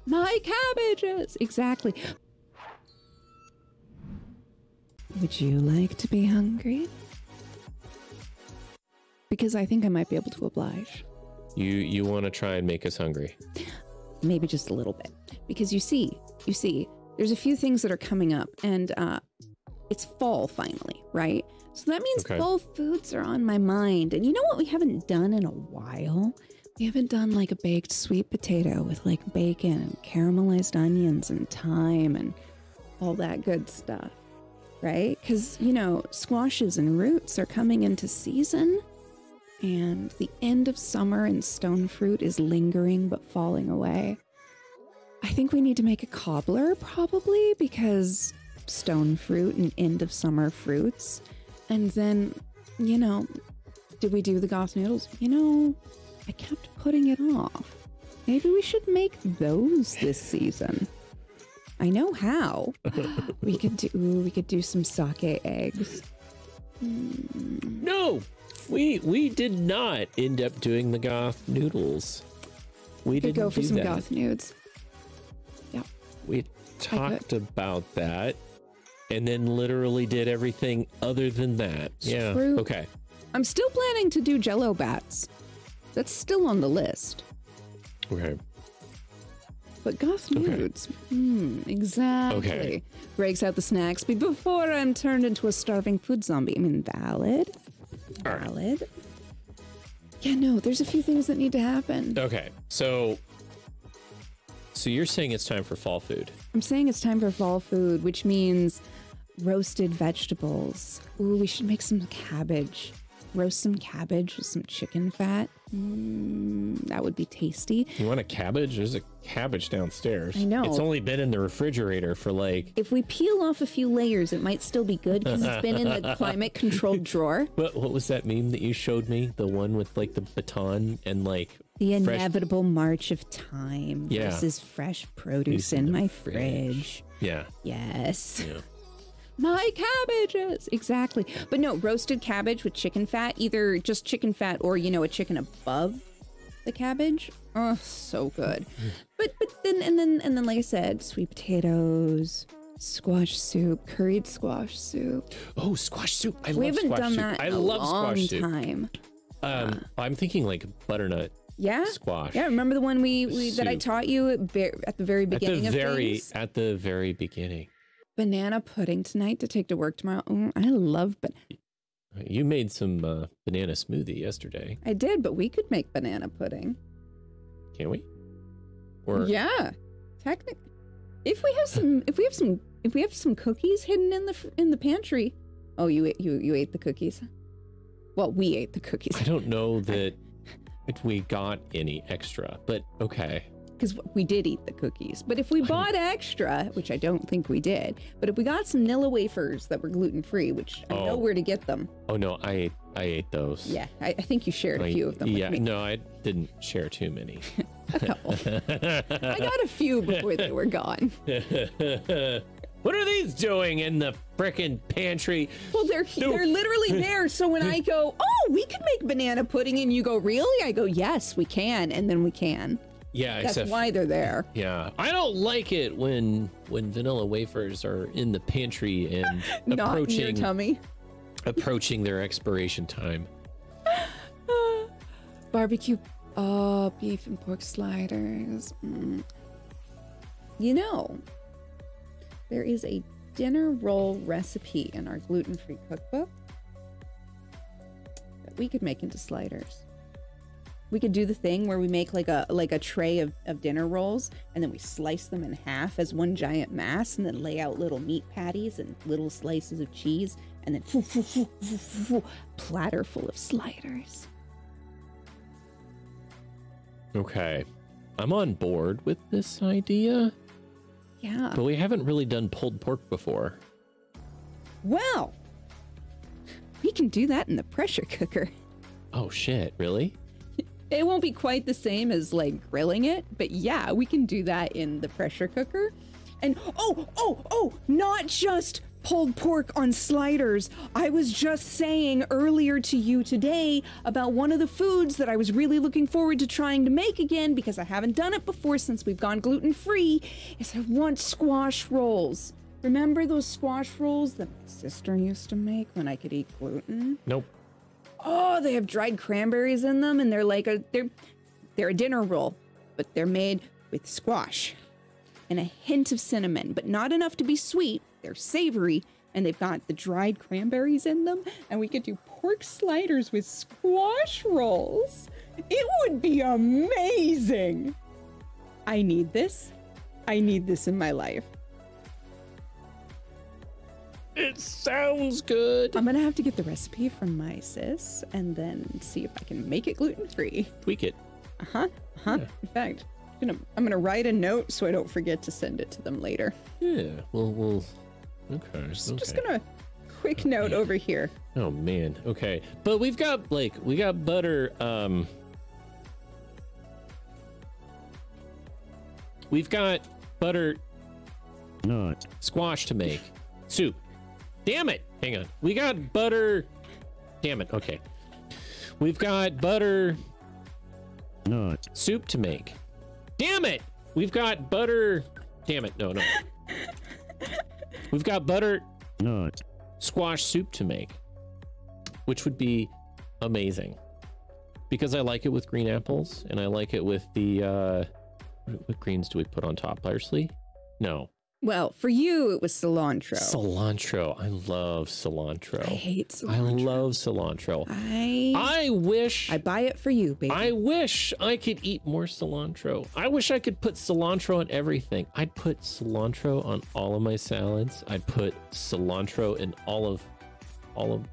My cabbages! Exactly. Would you like to be hungry? Because I think I might be able to oblige. You want to try and make us hungry? Maybe just a little bit. Because you see, there's a few things that are coming up, and it's fall finally, right? So that means fall foods are on my mind. And you know what we haven't done in a while? We haven't done like a baked sweet potato with like bacon and caramelized onions and thyme and all that good stuff, right? Because, you know, squashes and roots are coming into season, and the end of summer and stone fruit is lingering but falling away. I think we need to make a cobbler, probably, because stone fruit and end of summer fruits. And then, you know, did we do the goth noodles? You know, I kept putting it off. Maybe we should make those this season. I know how. We could do some sake eggs. No, we did not end up doing the goth noodles. We didn't go for do some that. goth nudes. Yeah. We talked about that and then literally did everything other than that. Yeah. True. Okay. I'm still planning to do Jello bats. That's still on the list. Okay. But goth nudes. Exactly. Okay. Breaks out the snacks before I'm turned into a starving food zombie. I mean, valid. All right. Valid. Yeah, no, there's a few things that need to happen. Okay. So you're saying it's time for fall food? I'm saying it's time for fall food, which means roasted vegetables. Ooh, we should make some cabbage. Roast some cabbage with some chicken fat. That would be tasty. You want a cabbage? There's a cabbage downstairs. I know. It's only been in the refrigerator for like... If we peel off a few layers, it might still be good because it's been in the climate-controlled drawer. What was that meme that you showed me? The one with like the baton and like... The inevitable march of time versus fresh produce in my fridge. Yeah. Yes. Yeah. My cabbages! Exactly. But no, roasted cabbage with chicken fat, either just chicken fat or, you know, a chicken above the cabbage. Oh, so good. But then, like I said, sweet potatoes, squash soup, curried squash soup. Oh, squash soup. I love We haven't squash done soup. that I in a love long squash soup. time. I'm thinking like butternut squash. Yeah, remember the one we that I taught you at the very beginning of things? At the very beginning. Banana pudding tonight to take to work tomorrow. I love You made some banana smoothie yesterday. I did, but we could make banana pudding. Can we? Or yeah, technically, if we have some cookies hidden in the pantry. Oh, you ate the cookies. Well, we ate the cookies. I don't know that we got any extra, but okay. Because we did eat the cookies. But if we bought extra, which I don't think we did, but if we got some Nilla wafers that were gluten-free, which I know where to get them. Oh, no, I ate those. Yeah, I think you shared a few of them with me. No, I didn't share too many. A couple. I got a few before they were gone. What are these doing in the frickin' pantry? Well, they're literally there. So when I go, oh, we could make banana pudding, and you go, really? I go, yes, we can, and then we can. Yeah, that's why they're there. Yeah, I don't like it when vanilla wafers are in the pantry and not in your tummy, approaching their expiration time. Barbecue, beef and pork sliders. You know, there is a dinner roll recipe in our gluten-free cookbook that we could make into sliders. We could do the thing where we make like a tray of dinner rolls, and then we slice them in half as one giant mass, and then lay out little meat patties and little slices of cheese, and then platter full of sliders. Okay, I'm on board with this idea. Yeah. But we haven't really done pulled pork before. Well, we can do that in the pressure cooker. Oh shit, really? It won't be quite the same as like grilling it, but yeah, we can do that in the pressure cooker. And oh, not just pulled pork on sliders. I was just saying earlier to you today about one of the foods that I was really looking forward to trying to make again, because I haven't done it before since we've gone gluten-free, is I want squash rolls. Remember those squash rolls that my sister used to make when I could eat gluten? Nope. Oh, they have dried cranberries in them, and they're like they're a dinner roll, but they're made with squash and a hint of cinnamon, but not enough to be sweet. They're savory, and they've got the dried cranberries in them, and we could do pork sliders with squash rolls. It would be amazing. I need this. I need this in my life. It sounds good. I'm gonna have to get the recipe from my sis and then see if I can make it gluten-free. Tweak it. Yeah. In fact, I'm gonna write a note so I don't forget to send it to them later. Yeah, we'll okay. Just gonna quick note over here. Oh man, okay. But we got butter, we've got butter Not squash to make. Soup. Damn it. Hang on. We got butter. Damn it. Okay. We've got butter not soup to make. Damn it. We've got butter. Damn it. No. We've got butter not squash soup to make, which would be amazing because I like it with green apples and I like it with the what greens do we put on top? Parsley? No. Well, for you, it was cilantro. Cilantro. I love cilantro. I hate cilantro. I love cilantro. I wish I buy it for you, baby. I wish I could eat more cilantro. I wish I could put cilantro on everything. I'd put cilantro on all of my salads. I'd put cilantro in all of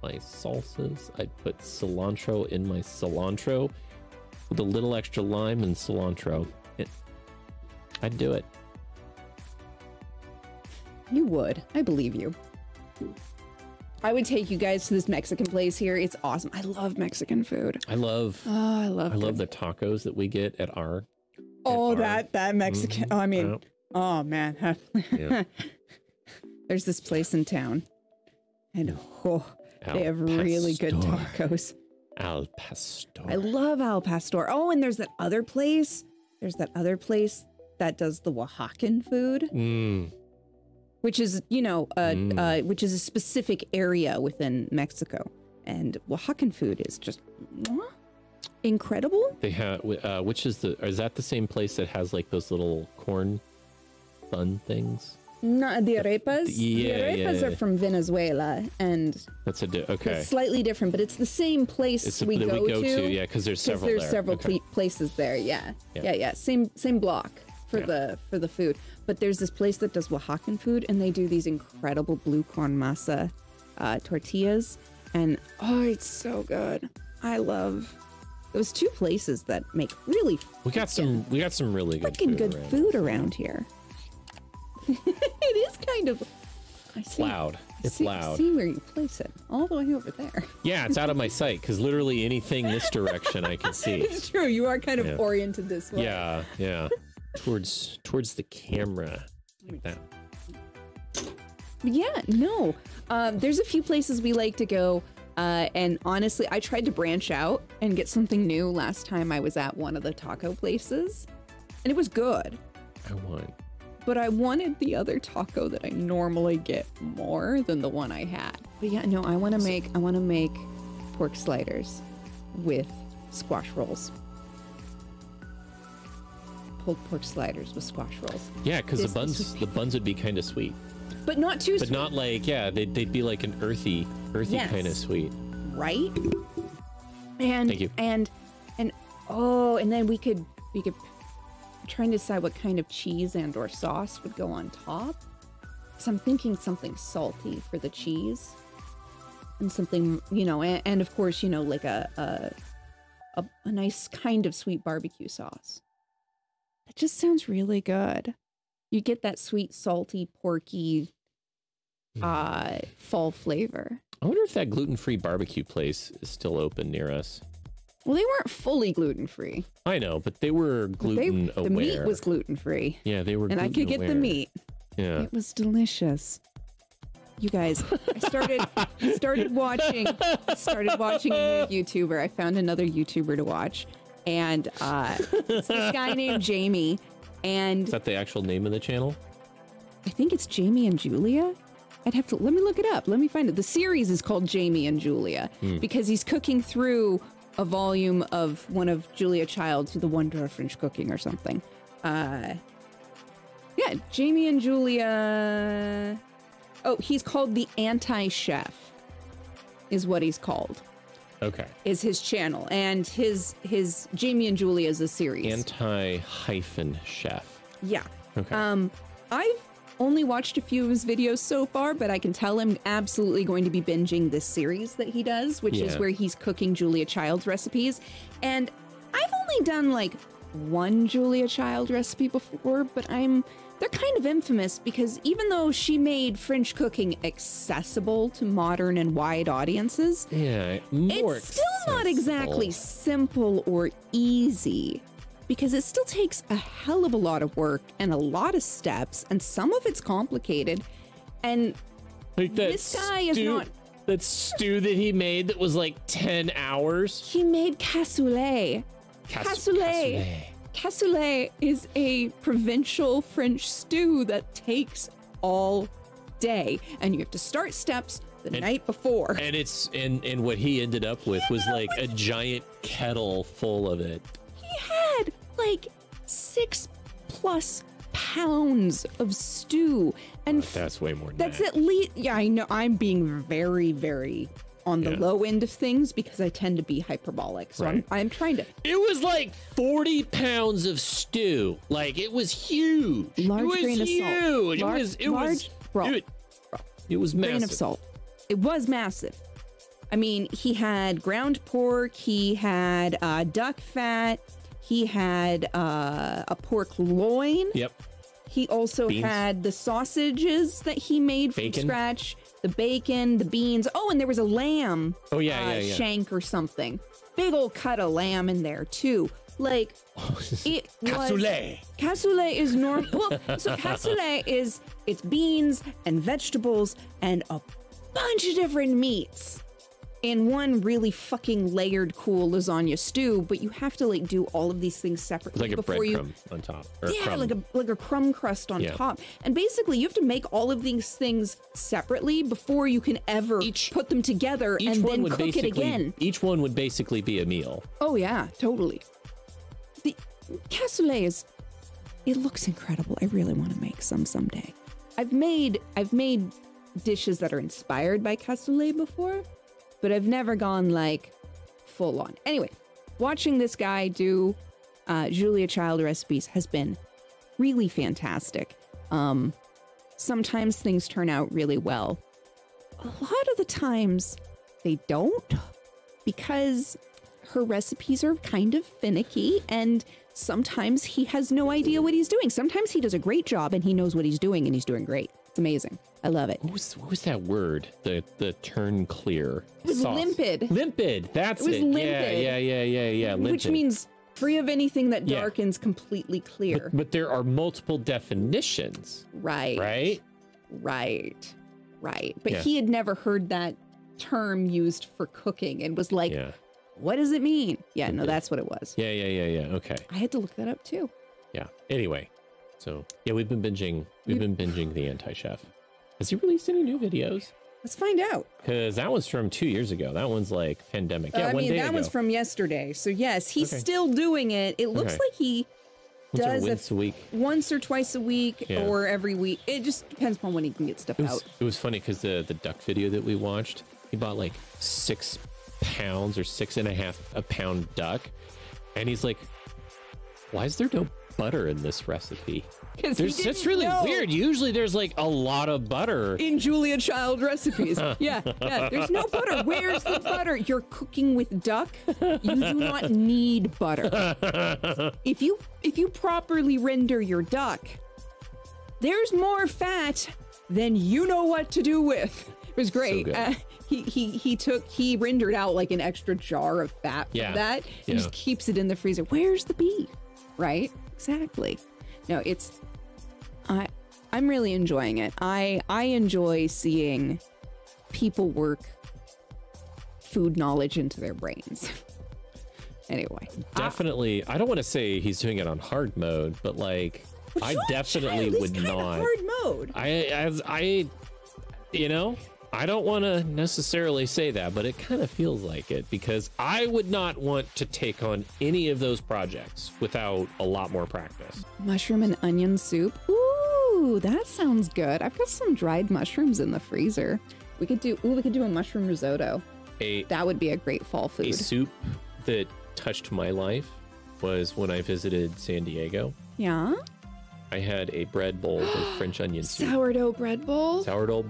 my salsas. I'd put cilantro in my cilantro with a little extra lime and cilantro. I'd do it. You would. I believe you. I would take you guys to this Mexican place here. It's awesome. I love Mexican food. I love the tacos that we get at our. That Mexican. Mm-hmm. Oh, I mean, oh man. Yeah. There's this place in town, and they have really good tacos. Al Pastor. I love Al Pastor. Oh, and there's that other place. There's that other place that does the Oaxacan food. Which is, which is a specific area within Mexico. And Oaxacan food is just incredible. They have, is that the same place that has like those little corn bun things? No, the arepas. Yeah, the arepas are from Venezuela, and that's okay. It's slightly different, but it's the same place we go to. Yeah, because there's several. There's several places there. Yeah. Same block for the food. But there's this place that does Oaxacan food, and they do these incredible blue corn masa tortillas, and it's so good. I love those two places that make really. We got some really good food around here. It is kind of loud. It's loud. See where you place it, all the way over there. Yeah, it's out of my sight because literally anything this direction I can see. It's true. You are kind of oriented this way. Yeah. Towards the camera, like that. Yeah, no. There's a few places we like to go, and honestly, I tried to branch out and get something new last time I was at one of the taco places, and it was good. But I wanted the other taco that I normally get more than the one I had. But yeah, no, I want to make pork sliders with squash rolls. Pulled pork sliders with squash rolls. Yeah, because the buns would be kind of sweet, but not too. But not like they'd be like an earthy kind of sweet, right? And thank you. And then we could trying to decide what kind of cheese or sauce would go on top. So I'm thinking something salty for the cheese, and something and of course like a nice kind of sweet barbecue sauce. It just sounds really good. You get that sweet, salty, porky, fall flavor. I wonder if that gluten-free barbecue place is still open near us. Well, they weren't fully gluten-free. I know, but they were gluten aware. The meat was gluten-free. Yeah, they were. And I could get the meat. Yeah, it was delicious. You guys, I started watching a new YouTuber. I found another YouTuber to watch, and it's this guy named Jamie. And is that the actual name of the channel? I think it's Jamie and Julia. I'd have to let me look it up. Let me find it. The series is called Jamie and Julia because he's cooking through a volume of one of Julia Child's The Wonder of French Cooking or something. Yeah, Jamie and Julia. Oh, he's called The Anti-Chef is what he's called. Okay. Is his channel. And his Jamie and Julia is a series. Anti-Chef. Yeah. Okay. I've only watched a few of his videos so far, but I can tell I'm absolutely going to be binging this series that he does, which is where he's cooking Julia Child's recipes. And I've only done like one Julia Child recipe before, but they're kind of infamous because even though she made French cooking accessible to modern and wide audiences, it's still not exactly simple or easy because it still takes a hell of a lot of work and a lot of steps, and some of it's complicated. And like this guy is not... That stew that he made that was like 10 hours? He made cassoulet. Cassoulet is a provincial French stew that takes all day, and you have to start steps the night before. And and what he ended up with was like a giant kettle full of it. He had like 6+ pounds of stew, and that's way more than that's that. At least, yeah, I know I'm being very, very on the low end of things because I tend to be hyperbolic. So I'm trying to. It was like 40 pounds of stew. Like it was huge. Large grain of salt. It was massive. Grain of salt. It was massive. I mean, he had ground pork. He had duck fat. He had a pork loin. Yep. He also had the sausages that he made from scratch. The bacon, the beans. Oh, and there was a lamb. Oh, yeah. Shank or something. Big old cut of lamb in there, too. Like, it was... Cassoulet. Cassoulet is normal. Well, so cassoulet is, it's beans and vegetables and a bunch of different meats in one really fucking layered, cool lasagna stew, but you have to, like, do all of these things separately like a before you... breadcrumb on top. Or yeah, crumb. like a crumb crust on top. And basically, you have to make all of these things separately before you can ever put them together and then cook it again. Each one would basically be a meal. Oh, yeah, totally. The cassoulet is... It looks incredible. I really want to make some someday. I've made dishes that are inspired by cassoulet before, but I've never gone like full on. Anyway, watching this guy do Julia Child recipes has been really fantastic. Sometimes things turn out really well. A lot of the times they don't, because her recipes are kind of finicky, and sometimes he has no idea what he's doing. Sometimes he does a great job and he knows what he's doing and he's doing great. It's amazing. I love it. What was that word? The turn clear. It was limpid. Limpid. That's it. Limpid. Yeah. Limpid. Which means free of anything that darkens, completely clear. But there are multiple definitions. Right. But he had never heard that term used for cooking and was like, what does it mean? Yeah, no, that's what it was. Yeah. Okay. I had to look that up too. Yeah. Anyway, so we've been binging The Anti-Chef. Has he released any new videos? Let's find out. Because that was from 2 years ago. That one's like pandemic. Yeah, that one's from yesterday. So yes, he's still doing it. It looks like he does once a week, once or twice a week, or every week. It just depends upon when he can get stuff out. It was funny because the duck video that we watched, he bought like 6 pounds or 6.5 a pound duck, and he's like, why is there no butter in this recipe? That's really weird. Usually there's like a lot of butter in Julia Child recipes. Yeah, there's no butter. Where's the butter? You're cooking with duck. You do not need butter. If you properly render your duck, there's more fat than you know what to do with. It was great. So he rendered out like an extra jar of fat from that and just keeps it in the freezer. Where's the beef? Right? Exactly. No, it's I I'm really enjoying it. I enjoy seeing people work food knowledge into their brains. Anyway, definitely. I don't want to say he's doing it on hard mode, but like, I definitely would not. Hard mode. I, you know, I don't want to necessarily say that, but it kind of feels like it, because I would not want to take on any of those projects without a lot more practice. Mushroom and onion soup. Ooh, that sounds good. I've got some dried mushrooms in the freezer. We could do a mushroom risotto. That would be a great fall food. A soup that touched my life was when I visited San Diego. Yeah. I had a bread bowl with French onion soup. Sourdough bread bowl? Sourdough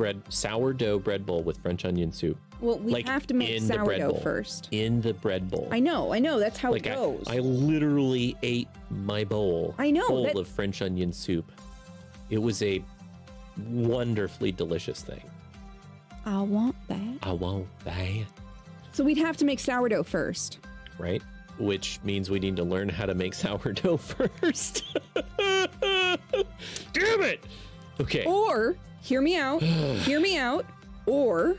bread bowl with French onion soup. Well, we have to make sourdough first. In the bread bowl. I know. That's how it goes. I literally ate my bowl full of French onion soup. It was a wonderfully delicious thing. I want that. I want that. So we'd have to make sourdough first. Right? Which means we need to learn how to make sourdough first. Damn it! Okay. Or, hear me out, or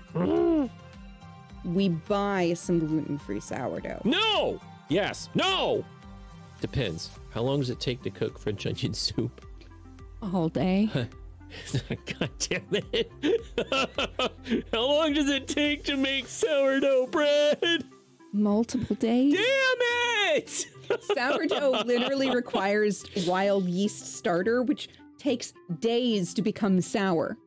we buy some gluten-free sourdough. No! Yes. No! Depends. How long does it take to cook French onion soup? All day. God damn it. How long does it take to make sourdough bread? Multiple days. Damn it! Sourdough literally requires wild yeast starter, which takes days to become sour.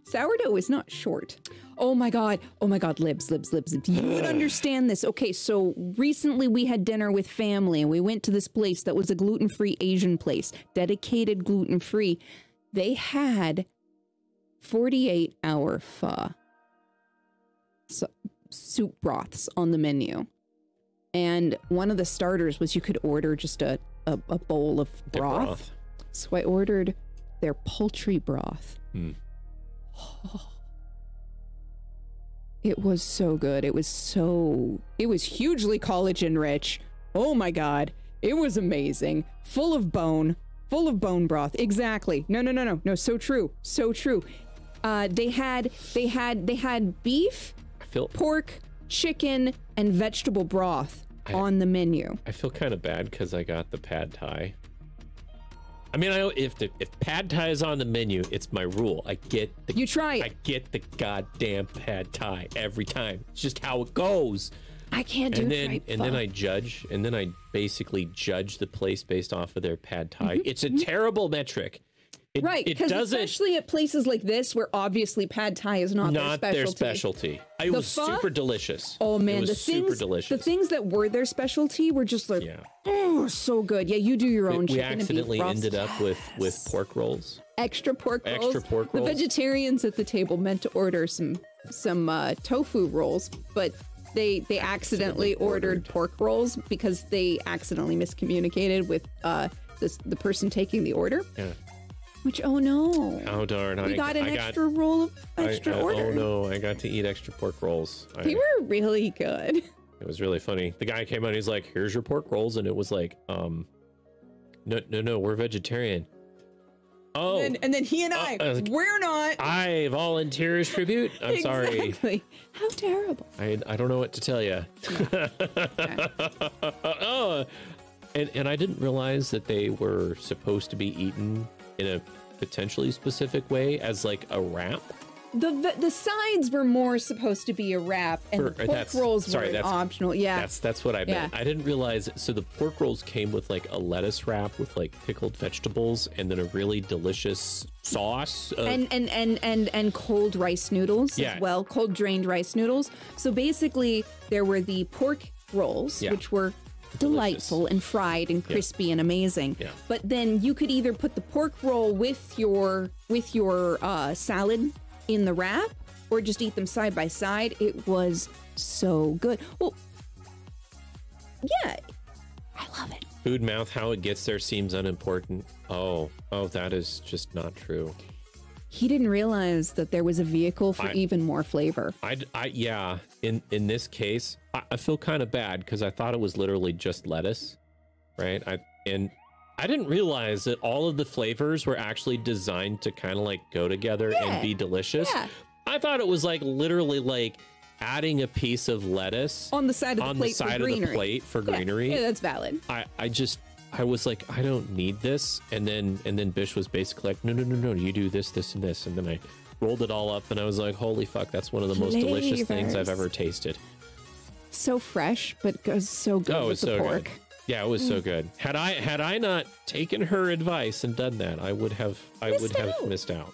Sourdough is not short. Oh my God, libs. You would understand this. Okay, so recently we had dinner with family and we went to this place that was a gluten-free Asian place, dedicated gluten-free. They had 48-hour pho. So, soup broths on the menu. And one of the starters was you could order just a bowl of broth. So I ordered their poultry broth. Oh, it was so good. It was hugely collagen rich. Oh my God. It was amazing. Full of bone broth. Exactly. No. So true. They had beef, pork, chicken, and vegetable broth on the menu. I feel kind of bad because I got the pad thai. I mean, if pad thai is on the menu, it's my rule. You try it. I get the goddamn pad thai every time. It's just how it goes. I can't do it. And then I basically judge the place based off of their pad thai. It's a terrible metric. Right, because especially at places like this where obviously pad thai is not their specialty. It was super delicious. Oh man, the things that were their specialty were just like, oh, so good. Yeah, you do your own chicken and beef broth. We accidentally ended up with pork rolls. Extra pork rolls. The vegetarians at the table meant to order some tofu rolls, but they accidentally ordered pork rolls because they accidentally miscommunicated with the person taking the order. Yeah. Which, oh no. Oh darn. We got an extra roll of extra order. Oh no, I got to eat extra pork rolls. They were really good. It was really funny. The guy came out, he's like, here's your pork rolls. And it was like, no, we're vegetarian. Oh. And then he and we're not. I volunteer as tribute. I'm sorry. Exactly. How terrible. I don't know what to tell you. Oh. And I didn't realize that they were supposed to be eaten in a potentially specific way as like a wrap. The sides were more supposed to be a wrap, and the pork rolls were optional. Yeah, that's what I meant. Yeah. I didn't realize. So the pork rolls came with like a lettuce wrap with like pickled vegetables, and then a really delicious sauce. And cold rice noodles as well, cold drained rice noodles. So basically, there were the pork rolls, which were delightful and fried and crispy and amazing. Yeah. But then you could either put the pork roll with your salad in the wrap or just eat them side by side. It was so good. Well, yeah, I love it. Food mouth, how it gets there seems unimportant. Oh, that is just not true. He didn't realize that there was a vehicle for even more flavor. Yeah. In this case, I feel kind of bad because I thought it was literally just lettuce, right? And I didn't realize that all of the flavors were actually designed to kind of like go together and be delicious. Yeah. I thought it was like literally like adding a piece of lettuce On the side of the plate for greenery. of the plate for greenery. Yeah, that's valid. I was like, I don't need this. And then Bish was basically like, no, you do this, this, and this. And then I rolled it all up and I was like, holy fuck, that's one of the most delicious things I've ever tasted. So fresh, but goes so good with the pork. Good. Yeah, it was so good. Had I not taken her advice and done that, I would have missed out.